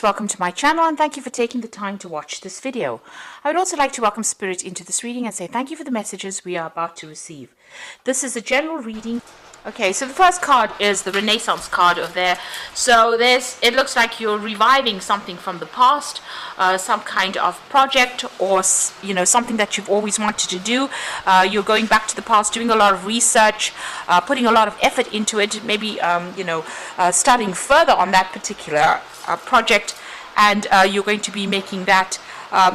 Welcome to my channel and thank you for taking the time to watch this video. I would also like to welcome Spirit into this reading and say thank you for the messages we are about to receive. This is a general reading. Okay, so the first card is the Renaissance card over there. So it looks like you're reviving something from the past, some kind of project or something that you've always wanted to do. You're going back to the past, doing a lot of research, putting a lot of effort into it, maybe studying further on that particular project, and you're going to be making that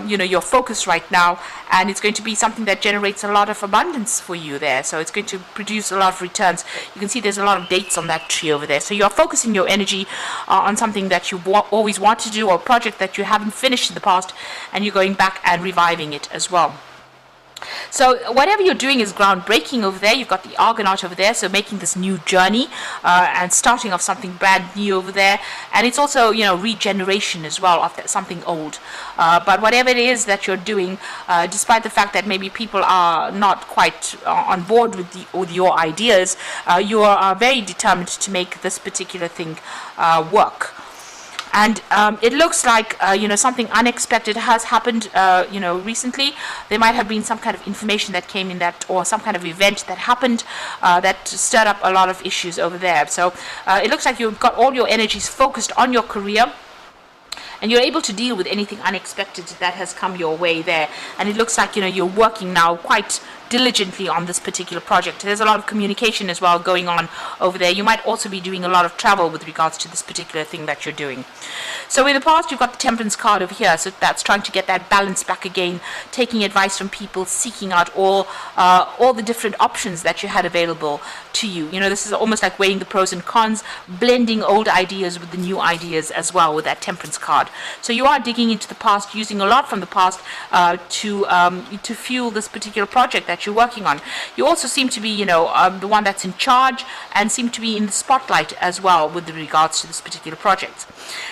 your focus right now, and it's going to be something that generates a lot of abundance for you there. So it's going to produce a lot of returns. You can see there's a lot of dates on that tree over there. So you're focusing your energy on something that you always want to do, or a project that you haven't finished in the past, and you're going back and reviving it as well. So whatever you're doing is groundbreaking over there. You've got the Argonaut over there, so making this new journey and starting off something brand new over there. And it's also, regeneration as well of something old. But whatever it is that you're doing, despite the fact that maybe people are not quite on board with your ideas, you are very determined to make this particular thing work. And it looks like, something unexpected has happened, recently. There might have been some kind of information that came in that, or some kind of event that happened that stirred up a lot of issues over there. So it looks like you've got all your energies focused on your career, and you're able to deal with anything unexpected that has come your way there. And it looks like, you're working now quite diligently on this particular project. There's a lot of communication as well going on over there. You might also be doing a lot of travel with regards to this particular thing that you're doing. So in the past, you've got the Temperance card over here. So that's trying to get that balance back again, taking advice from people, seeking out all the different options that you had available to you. This is almost like weighing the pros and cons, blending old ideas with the new ideas as well with that Temperance card. So you are digging into the past, using a lot from the past to fuel this particular project that you're working on. You also seem to be, the one that's in charge, and seem to be in the spotlight as well with regards to this particular project.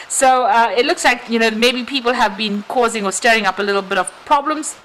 So it looks like, maybe people have been causing or stirring up a little bit of problems,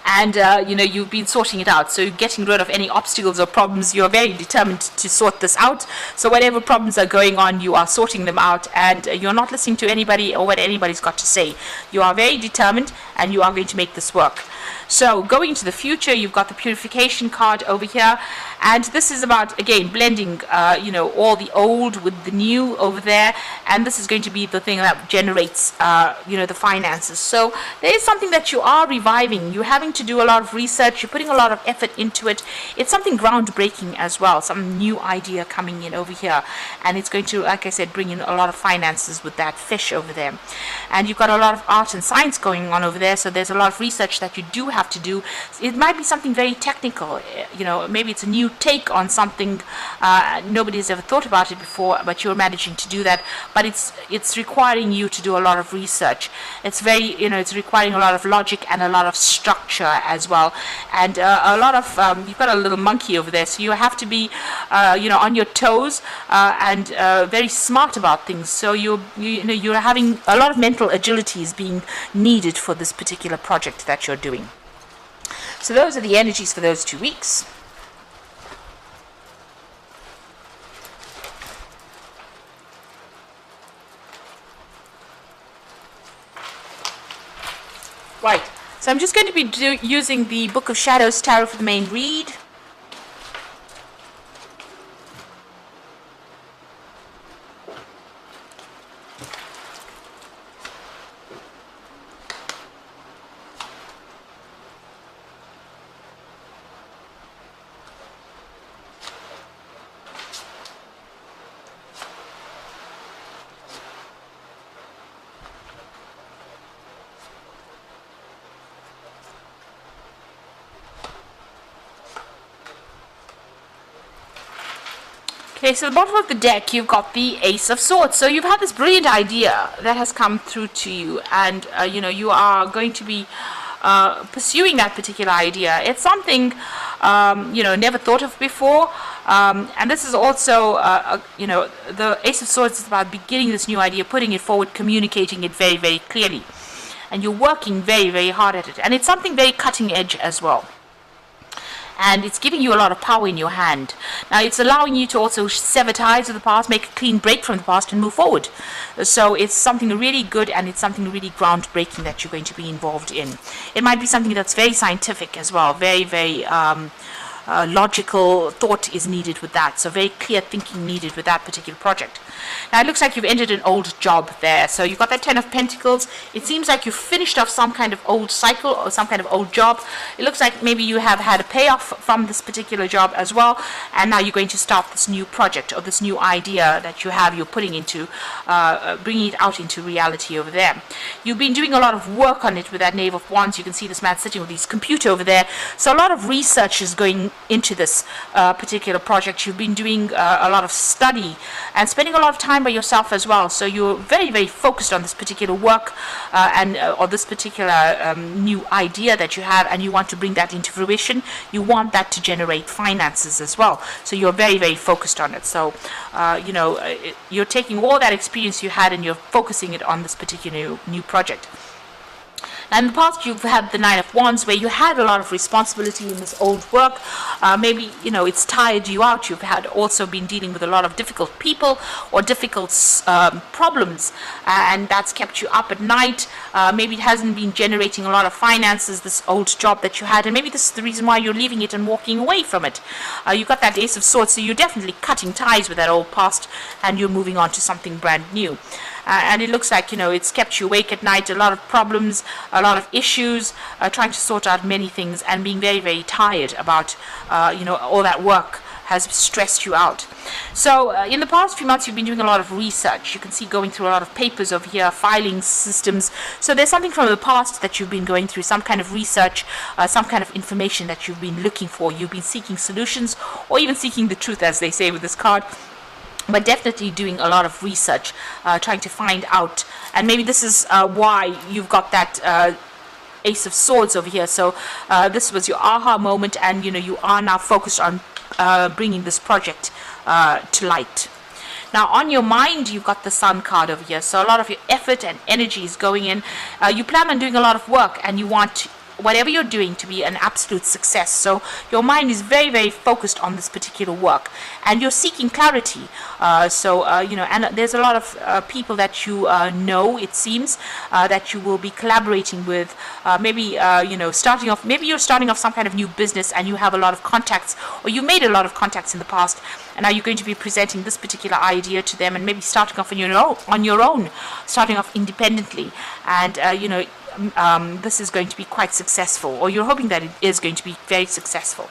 and you've been sorting it out. So you're getting rid of any obstacles or problems. You're very determined to sort this out. So whatever problems are going on, you are sorting them out, and you're not listening to anybody or what anybody's got to say. You are very determined, and you are going to make this work. So going into the future, you've got the Purification card over here, and this is about, again, blending all the old with the new over there, and this is going to be the thing that generates the finances. So there is something that you are reviving. You're having to do a lot of research, you're putting a lot of effort into it. It's something groundbreaking as well, some new idea coming in over here, and it's going to, like I said, bring in a lot of finances with that fish over there. And you've got a lot of art and science going on over there, so there's a lot of research that you do have to do. It might be something very technical, maybe it's a new take on something, nobody's ever thought about it before, but you're managing to do that. But it's requiring you to do a lot of research. It's very, it's requiring a lot of logic and a lot of structure as well, and a lot of you've got a little monkey over there, so you have to be on your toes and very smart about things. So you're having a lot of mental agility is being needed for this particular project that you're doing. So those are the energies for those 2 weeks. Right, so I'm just going to be using the Book of Shadows Tarot for the main read. Okay, so at the bottom of the deck, you've got the Ace of Swords. So you've had this brilliant idea that has come through to you, and you are going to be pursuing that particular idea. It's something never thought of before, and this is also the Ace of Swords is about beginning this new idea, putting it forward, communicating it very, very clearly, and you're working very, very hard at it, and it's something very cutting edge as well. and it's giving you a lot of power in your hand. Now it's allowing you to also sever ties with the past, make a clean break from the past and move forward. So it's something really good, and it's something really groundbreaking that you're going to be involved in. It might be something that's very scientific as well, very logical thought is needed with that, so very clear thinking needed with that particular project. Now it looks like you've ended an old job there, so you've got that 10 of Pentacles. It seems like you've finished off some kind of old cycle or some kind of old job. It looks like maybe you have had a payoff from this particular job as well, and now you're going to start this new project or this new idea that you're putting into bringing it out into reality over there. You've been doing a lot of work on it with that Knave of Wands. You can see this man sitting with his computer over there, so a lot of research is going into this particular project. You've been doing a lot of study and spending a lot of time by yourself as well, so you're very focused on this particular work or this particular new idea that you have, and you want to bring that into fruition. You want that to generate finances as well, so you're very focused on it. So you're taking all that experience you had and you're focusing it on this particular new project. Now, in the past, you've had the 9 of Wands, where you had a lot of responsibility in this old work. Maybe, it's tired you out. You've had also been dealing with a lot of difficult people or difficult problems, and that's kept you up at night. Maybe it hasn't been generating a lot of finances, this old job that you had, and maybe this is the reason why you're leaving it and walking away from it. You've got that Ace of Swords, so you're definitely cutting ties with that old past, and you're moving on to something brand new. And it looks like, it's kept you awake at night, a lot of problems, a lot of issues, trying to sort out many things, and being very tired about, all that work has stressed you out. So in the past few months, you've been doing a lot of research. You can see going through a lot of papers over here, filing systems. So there's something from the past that you've been going through, some kind of research, some kind of information that you've been looking for. You've been seeking solutions, or even seeking the truth, as they say with this card. But definitely doing a lot of research, trying to find out. And maybe this is why you've got that Ace of Swords over here. So this was your aha moment, and you are now focused on bringing this project to light. Now, on your mind, you've got the Sun card over here. So a lot of your effort and energy is going in. You plan on doing a lot of work, and you want whatever you're doing to be an absolute success. So your mind is very focused on this particular work, and you're seeking clarity. And there's a lot of people that you know, it seems, that you will be collaborating with. Maybe starting off. Maybe you're starting off some kind of new business, and you have a lot of contacts, or you made a lot of contacts in the past, and now you're going to be presenting this particular idea to them, and maybe starting off on your own, starting off independently, and this is going to be quite successful, or you're hoping that it is going to be very successful.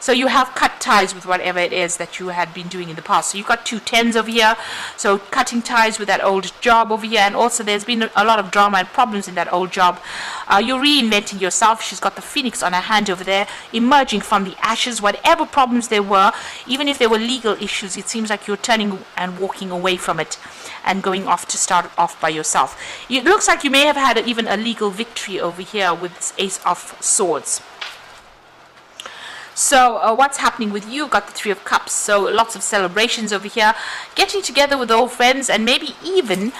So you have cut ties with whatever it is that you had been doing in the past. So you've got 2 10s over here, so cutting ties with that old job over here, and also there's been a lot of drama and problems in that old job. You're reinventing yourself. She's got the Phoenix on her hand over there, emerging from the ashes. Whatever problems there were, even if there were legal issues, it seems like you're turning and walking away from it and going off to start off by yourself. It looks like you may have had even a legal victory over here with this Ace of Swords. So what's happening with you? Got the 3 of Cups, so lots of celebrations over here, getting together with old friends, and maybe even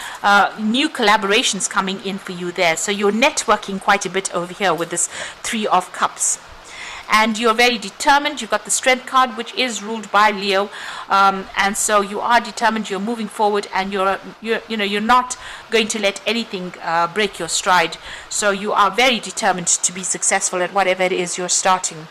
new collaborations coming in for you there. So you're networking quite a bit over here with this 3 of Cups. And you're very determined. You've got the Strength card, which is ruled by Leo, and so you are determined. You're moving forward, and you're not going to let anything break your stride. So you are very determined to be successful at whatever it is you're starting.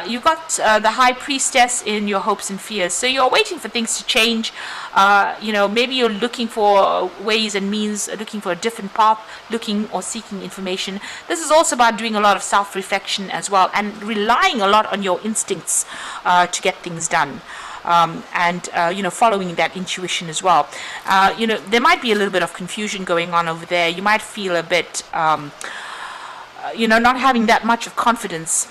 You've got the High Priestess in your hopes and fears. So you're waiting for things to change. Maybe you're looking for ways and means, looking for a different path, looking or seeking information. This is also about doing a lot of self-reflection as well, and relying a lot on your instincts to get things done. Following that intuition as well. There might be a little bit of confusion going on over there. You might feel a bit, not having that much of confidence.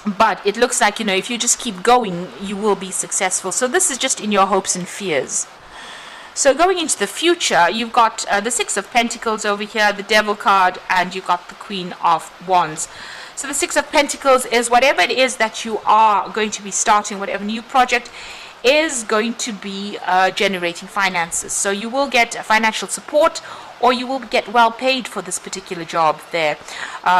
But it looks like, if you just keep going, you will be successful. So this is just in your hopes and fears. So going into the future, you've got the 6 of Pentacles over here, the Devil card, and you've got the Queen of Wands. So the 6 of Pentacles is whatever it is that you are going to be starting, whatever new project. is going to be generating finances. So you will get financial support, or you will get well paid for this particular job there.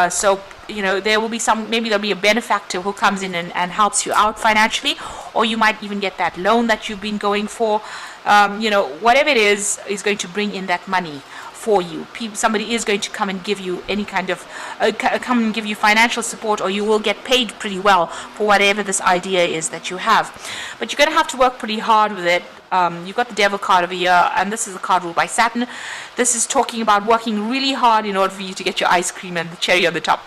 So there will be maybe there'll be a benefactor who comes in and helps you out financially, or you might even get that loan that you've been going for. Whatever it is going to bring in that money for you. Somebody is going to come and give you any kind of come and give you financial support, or you will get paid pretty well for whatever this idea is that you have. But you're going to have to work pretty hard with it. You've got the Devil card over here, and this is a card ruled by Saturn. This is talking about working really hard in order for you to get your ice cream and the cherry on the top.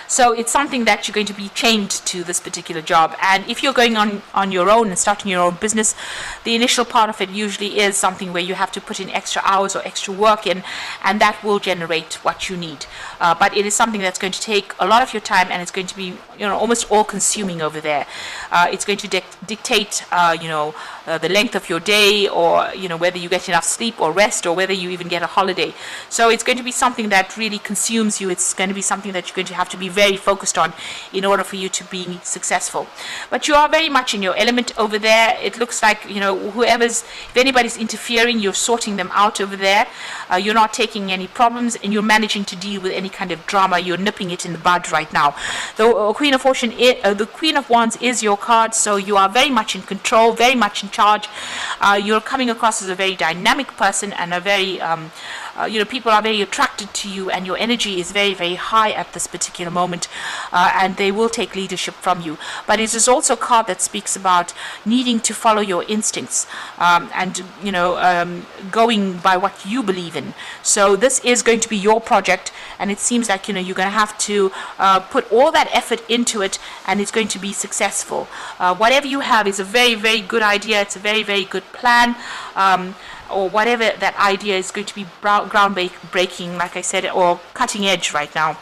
So it's something that you're going to be chained to this particular job. And if you're going on your own and starting your own business, the initial part of it usually is something where you have to put in extra hours or extra work in, and that will generate what you need. But it is something that's going to take a lot of your time, and it's going to be almost all consuming over there. It's going to dictate the length of your day, or whether you get enough sleep or rest, or whether you even get a holiday. So it's going to be something that really consumes you. It's going to be something that you're going to have to be very focused on in order for you to be successful. But you are very much in your element over there. It looks like if anybody's interfering, you're sorting them out over there. You're not taking any problems, and you're managing to deal with any kind of drama. You're nipping it in the bud right now. The Queen of Wands is your card, so you are very much in control, very much in charge. You're coming across as a very dynamic person, and a very people are very attracted to you, and your energy is very, very high at this particular moment, and they will take leadership from you. But it is also a card that speaks about needing to follow your instincts, and going by what you believe in. So this is going to be your project, and it seems like you're going to have to put all that effort into it, and it's going to be successful. Whatever you have is a very, very good idea. It's a very, very good plan. Or whatever that idea is going to be groundbreaking, like I said, or cutting edge right now,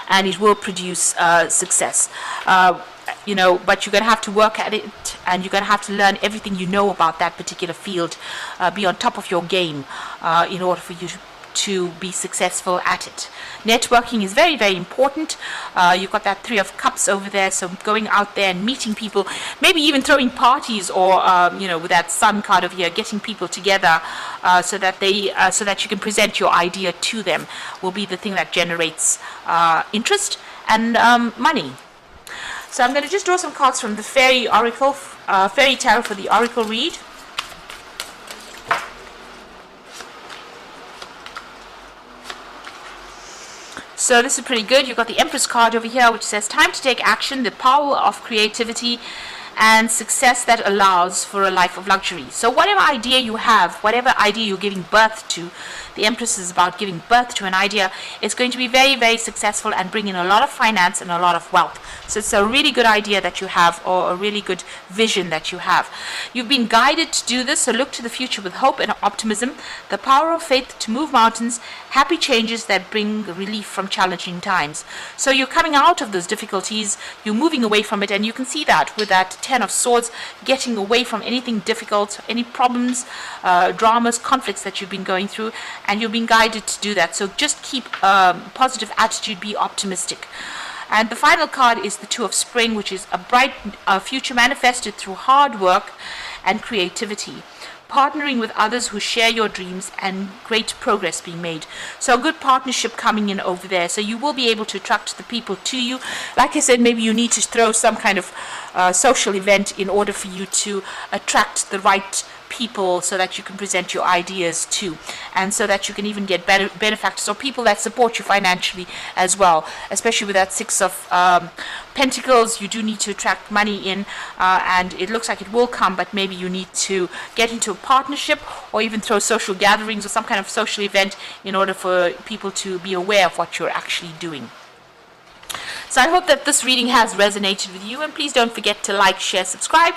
and it will produce success. But you're going to have to work at it, and you're going to have to learn everything you know about that particular field, be on top of your game in order for you to be successful at it. Networking is very, very important. You've got that 3 of Cups over there, so going out there and meeting people, maybe even throwing parties, or with that Sun card over here, getting people together so that you can present your idea to them, will be the thing that generates interest and money. So I'm going to just draw some cards from the Fairy Oracle, Fairy Tarot, for the Oracle read. So this is pretty good. You've got the Empress card over here, which says time to take action, the power of creativity and success that allows for a life of luxury. So whatever idea you have, whatever idea you're giving birth to, the Empress is about giving birth to an idea. It's going to be very, very successful and bring in a lot of finance and a lot of wealth. So it's a really good idea that you have, or a really good vision that you have. You've been guided to do this, so look to the future with hope and optimism, the power of faith to move mountains, happy changes that bring relief from challenging times. So you're coming out of those difficulties, you're moving away from it, and you can see that with that 10 of Swords, getting away from anything difficult, any problems, dramas, conflicts that you've been going through, and you're being guided to do that. So just keep a positive attitude, be optimistic. And the final card is the 2 of Spring, which is a bright future manifested through hard work and creativity, partnering with others who share your dreams, and great progress being made. So a good partnership coming in over there. So you will be able to attract the people to you. Like I said, maybe you need to throw some kind of social event in order for you to attract the right people, so that you can present your ideas to, and so that you can even get benefactors or people that support you financially as well. Especially with that 6 of Pentacles, you do need to attract money in, and it looks like it will come, but maybe you need to get into a partnership, or even throw social gatherings or some kind of social event in order for people to be aware of what you're actually doing. So I hope that this reading has resonated with you, and please don't forget to like, share, subscribe,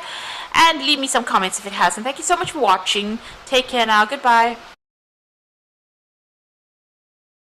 and leave me some comments if it has. And thank you so much for watching. Take care now. Goodbye.